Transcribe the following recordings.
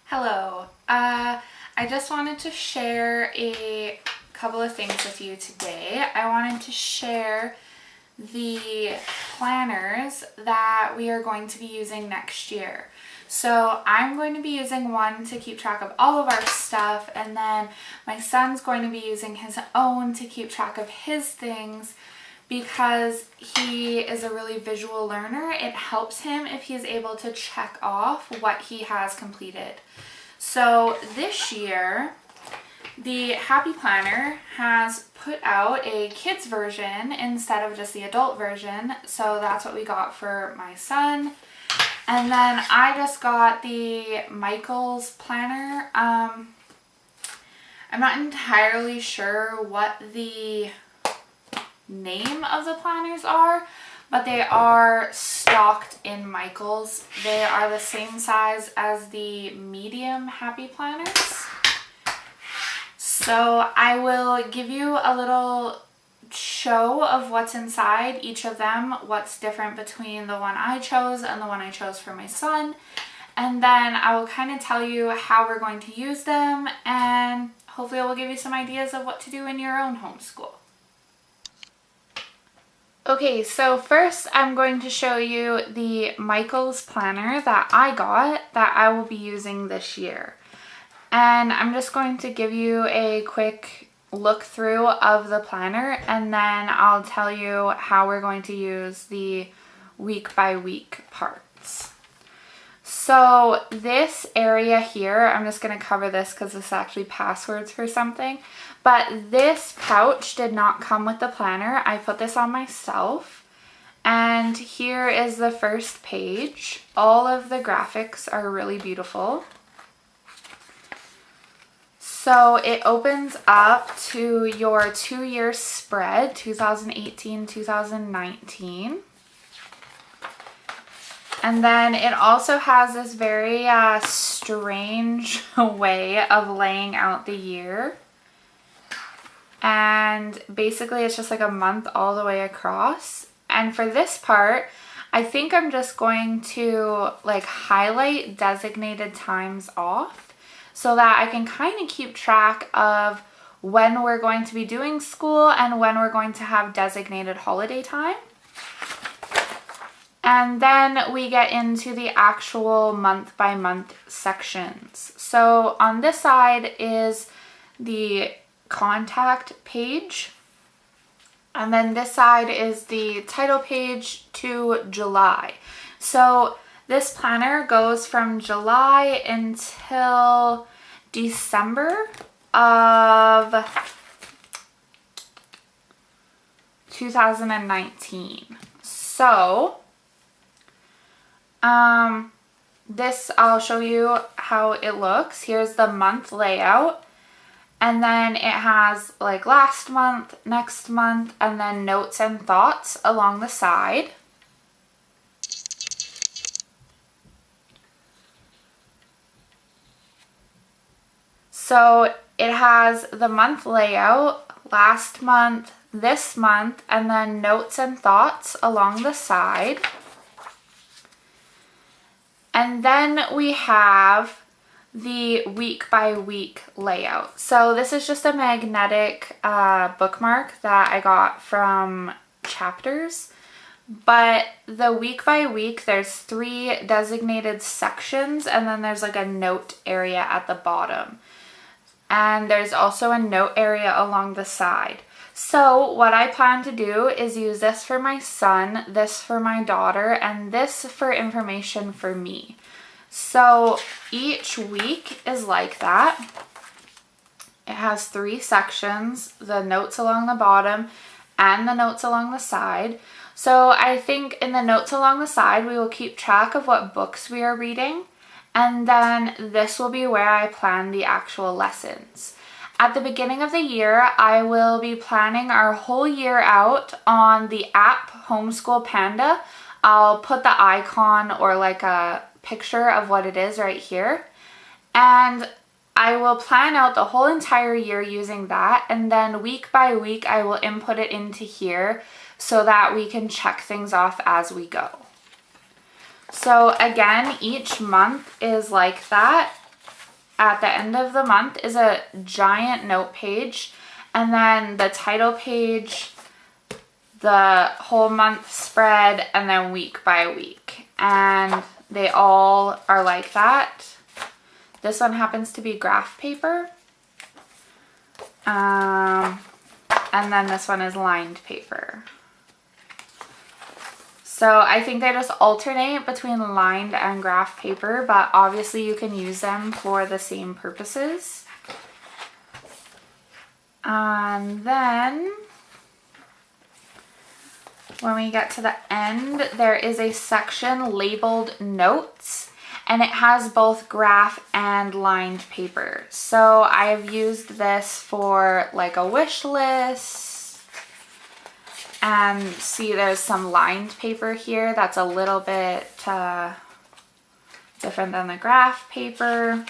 Hello. I just wanted to share a couple of things with you today. I wanted to share the planners that we are going to be using next year. So I'm going to be using one to keep track of all of our stuff, and then my son's going to be using his own to keep track of his things. Because he is a really visual learner, it helps him if he's able to check off what he has completed. So this year, the Happy Planner has put out a kids version instead of just the adult version. So that's what we got for my son. And then I just got the Michael's planner. I'm not entirely sure what the name of the planners are, but they are stocked in Michael's. They are the same size as the medium Happy Planners. So I will give you a little show of what's inside each of them, what's different between the one I chose and the one I chose for my son, and then I will kind of tell you how we're going to use them, and hopefully I will give you some ideas of what to do in your own homeschool. Okay, so first I'm going to show you the Michael's planner that I got that I will be using this year. And I'm just going to give you a quick look through of the planner, and then I'll tell you how we're going to use the week by week parts. So this area here, I'm just going to cover this because this is actually passwords for something. But this pouch did not come with the planner. I put this on myself. And here is the first page. All of the graphics are really beautiful. So it opens up to your 2-year spread, 2018-2019. And then it also has this very strange way of laying out the year. And basically it's just like a month all the way across. And for this part, I think I'm just going to like highlight designated times off so that I can kind of keep track of when we're going to be doing school and when we're going to have designated holiday time. And then we get into the actual month by month sections. So on this side is the contact page, and then this side is the title page to July. So this planner goes from July until December of 2019. So this, I'll show you how it looks. Here's the month layout. And then it has like last month, next month, and then notes and thoughts along the side. So it has the month layout, last month, this month, and then notes and thoughts along the side. And then we have the week by week layout. So this is just a magnetic bookmark that I got from Chapters. But the week by week, there's 3 designated sections, and then there's like a note area at the bottom. And there's also a note area along the side. So what I plan to do is use this for my son, this for my daughter, and this for information for me. So each week is like that. It has 3 sections, the notes along the bottom and the notes along the side. So I think in the notes along the side, we will keep track of what books we are reading. And then this will be where I plan the actual lessons. At the beginning of the year, I will be planning our whole year out on the app Homeschool Panda. I'll put the icon or like a picture of what it is right here. And I will plan out the whole entire year using that, and then week by week I will input it into here so that we can check things off as we go. So again, each month is like that. At the end of the month is a giant note page, and then the title page, the whole month spread, and then week by week. And they all are like that. This one happens to be graph paper. And then this one is lined paper. So I think they just alternate between lined and graph paper, but obviously you can use them for the same purposes. And then when we get to the end, there is a section labeled notes, and it has both graph and lined paper. So I've used this for like a wish list, and see there's some lined paper here that's a little bit different than the graph paper.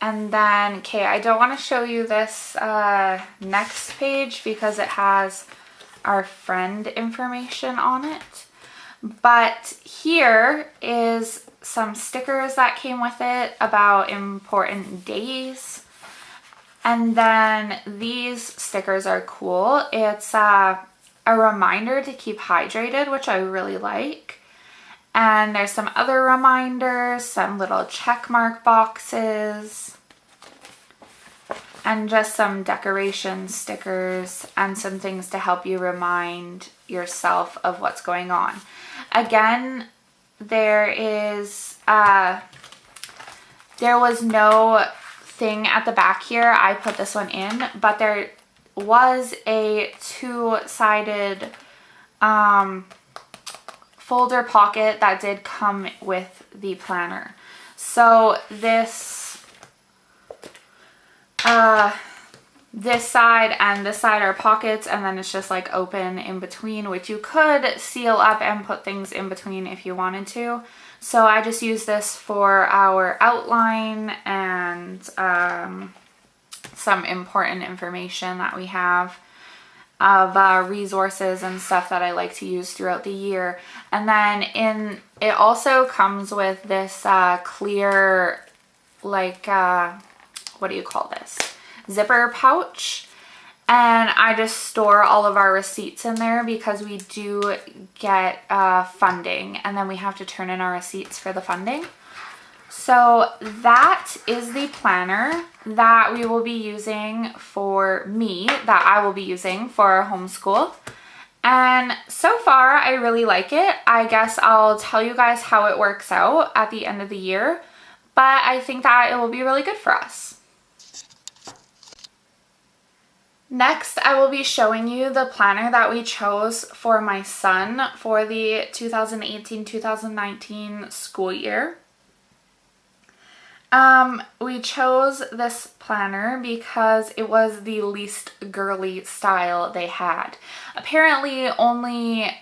And then, okay, I don't want to show you this next page because it has our friend information on it. But here is some stickers that came with it about important days. And then these stickers are cool. It's a reminder to keep hydrated, which I really like. And there's some other reminders, some little check mark boxes, and just some decoration stickers and some things to help you remind yourself of what's going on. Again, there was no thing at the back here. I put this one in, but there was a two-sided folder pocket that did come with the planner. So this side and this side are pockets, and then it's just like open in between, which you could seal up and put things in between if you wanted to. So I just use this for our outline and some important information that we have of resources and stuff that I like to use throughout the year. And then it also comes with this clear, like, what do you call this? Zipper pouch. And I just store all of our receipts in there because we do get funding, and then we have to turn in our receipts for the funding. So that is the planner that we will be using for me, that I will be using for our homeschool. And so far, I really like it. I guess I'll tell you guys how it works out at the end of the year, but I think that it will be really good for us. Next, I will be showing you the planner that we chose for my son for the 2018-2019 school year. We chose this planner because it was the least girly style they had. Apparently, only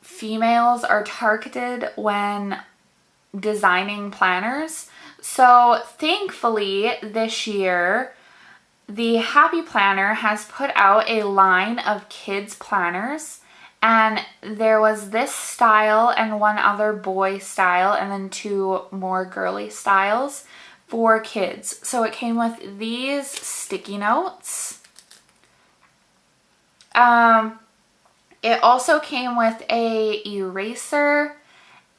females are targeted when designing planners. So thankfully, this year, the Happy Planner has put out a line of kids planners, and there was this style and one other boy style and then two more girly styles for kids. So it came with these sticky notes. It also came with a eraser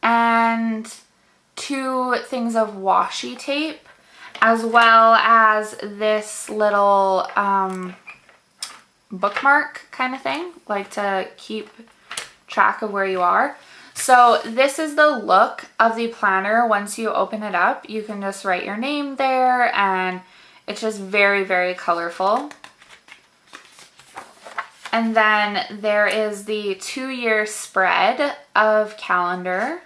and two things of washi tape, as well as this little bookmark kind of thing, like to keep track of where you are. So this is the look of the planner. Once you open it up, you can just write your name there, and it's just very, very colorful. And then there is the 2-year spread of calendar.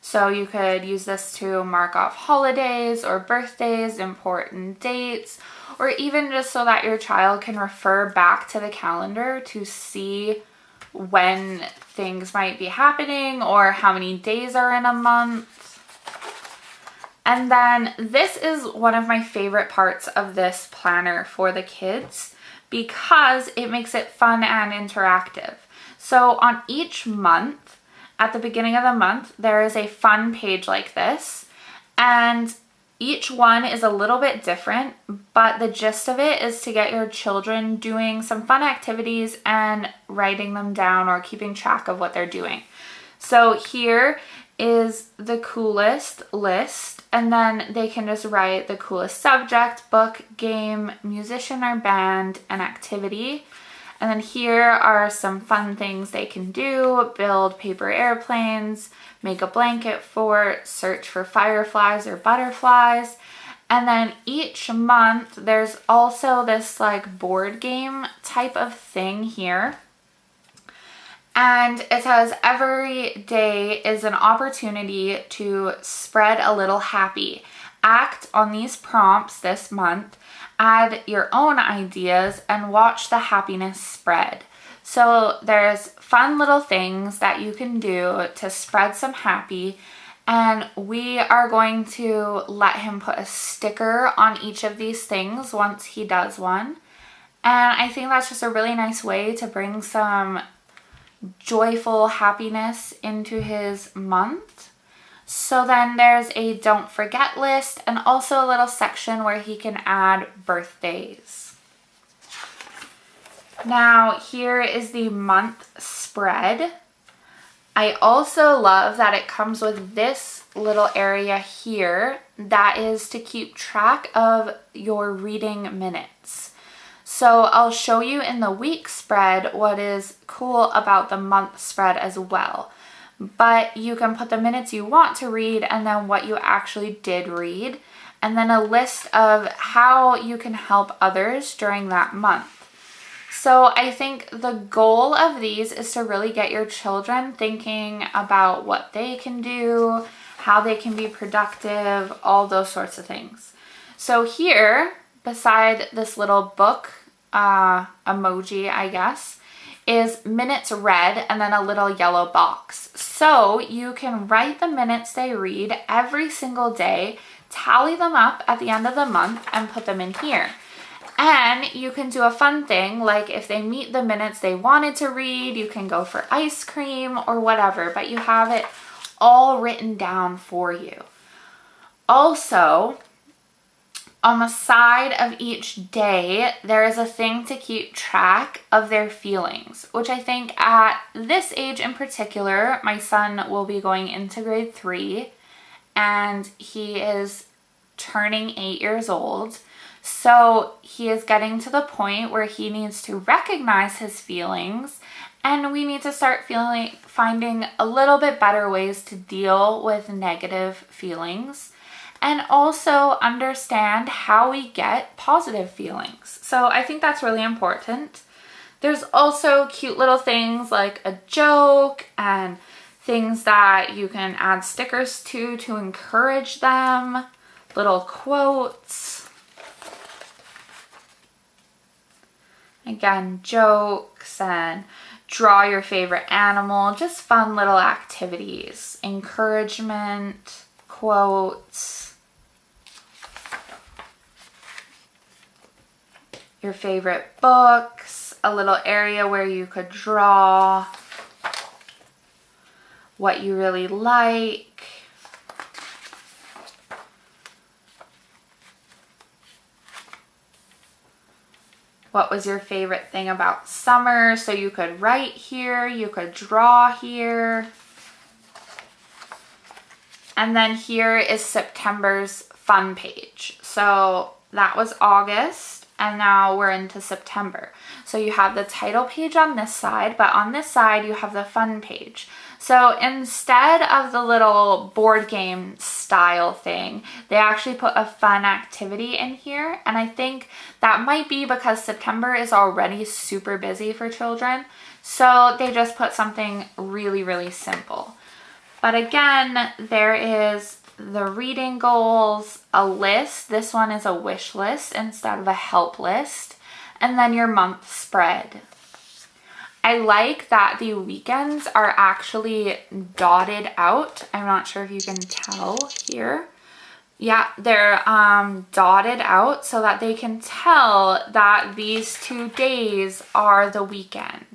So you could use this to mark off holidays or birthdays, important dates, or even just so that your child can refer back to the calendar to see when things might be happening or how many days are in a month. And then this is one of my favorite parts of this planner for the kids because it makes it fun and interactive. So on each month, at the beginning of the month, there is a fun page like this, and each one is a little bit different, but the gist of it is to get your children doing some fun activities and writing them down or keeping track of what they're doing. So here is the coolest list, and then they can just write the coolest subject, book, game, musician or band, and activity. And then here are some fun things they can do: build paper airplanes, make a blanket fort, search for fireflies or butterflies. And then each month there's also this like board game type of thing here. And it says every day is an opportunity to spread a little happy. Act on these prompts this month, add your own ideas, and watch the happiness spread. So there's fun little things that you can do to spread some happy, and we are going to let him put a sticker on each of these things once he does one. And I think that's just a really nice way to bring some joyful happiness into his month. So then there's a don't forget list and also a little section where he can add birthdays. Now here is the month spread. I also love that it comes with this little area here that is to keep track of your reading minutes. So I'll show you in the week spread what is cool about the month spread as well. But you can put the minutes you want to read and then what you actually did read, and then a list of how you can help others during that month. So I think the goal of these is to really get your children thinking about what they can do, how they can be productive, all those sorts of things. So here, beside this little book emoji, I guess, is minutes read and then a little yellow box. So you can write the minutes they read every single day, tally them up at the end of the month, and put them in here. And you can do a fun thing, like if they meet the minutes they wanted to read, you can go for ice cream or whatever, but you have it all written down for you. Also, on the side of each day, there is a thing to keep track of their feelings, which I think at this age in particular, my son will be going into grade 3 and he is turning 8 years old. So he is getting to the point where he needs to recognize his feelings, and we need to start finding a little bit better ways to deal with negative feelings, and also understand how we get positive feelings. So I think that's really important. There's also cute little things like a joke and things that you can add stickers to encourage them, little quotes. Again, jokes and draw your favorite animal, just fun little activities, encouragement, quotes, your favorite books, a little area where you could draw what you really like. What was your favorite thing about summer? So you could write here, you could draw here. And then here is September's fun page. So that was August, and now we're into September. So you have the title page on this side, but on this side you have the fun page. So instead of the little board game style thing, they actually put a fun activity in here. And I think that might be because September is already super busy for children. So they just put something really, really simple. But again, there is the reading goals, a list. This one is a wish list instead of a help list. And then your month spread. I like that the weekends are actually dotted out. I'm not sure if you can tell here. Yeah, they're dotted out so that they can tell that these 2 days are the weekend.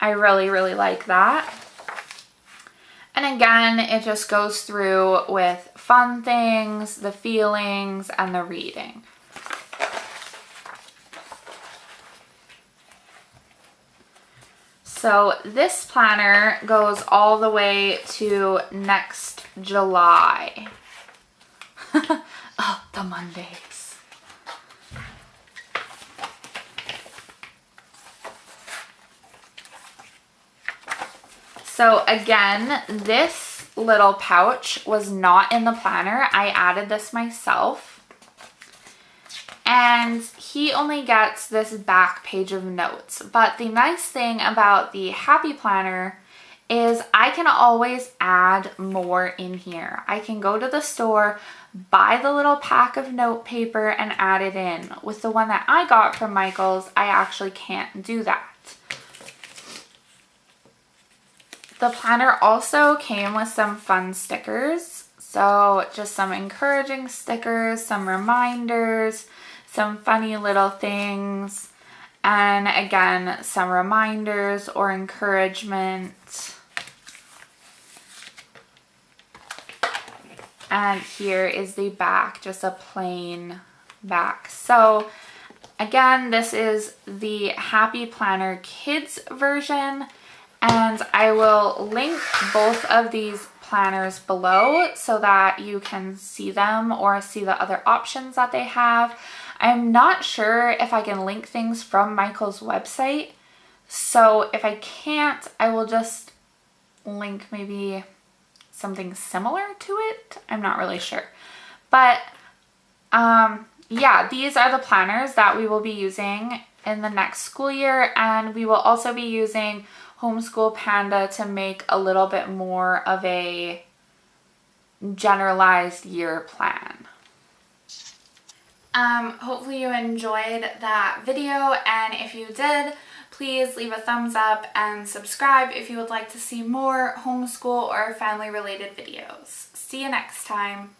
I really, really like that. And again, it just goes through with fun things, the feelings, and the reading. So this planner goes all the way to next July. Oh, the Mondays. So again, this little pouch was not in the planner. I added this myself. And he only gets this back page of notes. But the nice thing about the Happy Planner is I can always add more in here. I can go to the store, buy the little pack of note paper, and add it in. With the one that I got from Michael's, I actually can't do that. The planner also came with some fun stickers. So just some encouraging stickers, some reminders, some funny little things, and again, some reminders or encouragement. And here is the back, just a plain back. So again, this is the Happy Planner Kids version, and I will link both of these planners below so that you can see them or see the other options that they have. I'm not sure if I can link things from Michael's website, so if I can't, I will just link maybe something similar to it. I'm not really sure. But yeah, these are the planners that we will be using in the next school year, and we will also be using Homeschool Panda to make a little bit more of a generalized year plan. Hopefully you enjoyed that video, and if you did, please leave a thumbs up and subscribe if you would like to see more homeschool or family related videos. See you next time.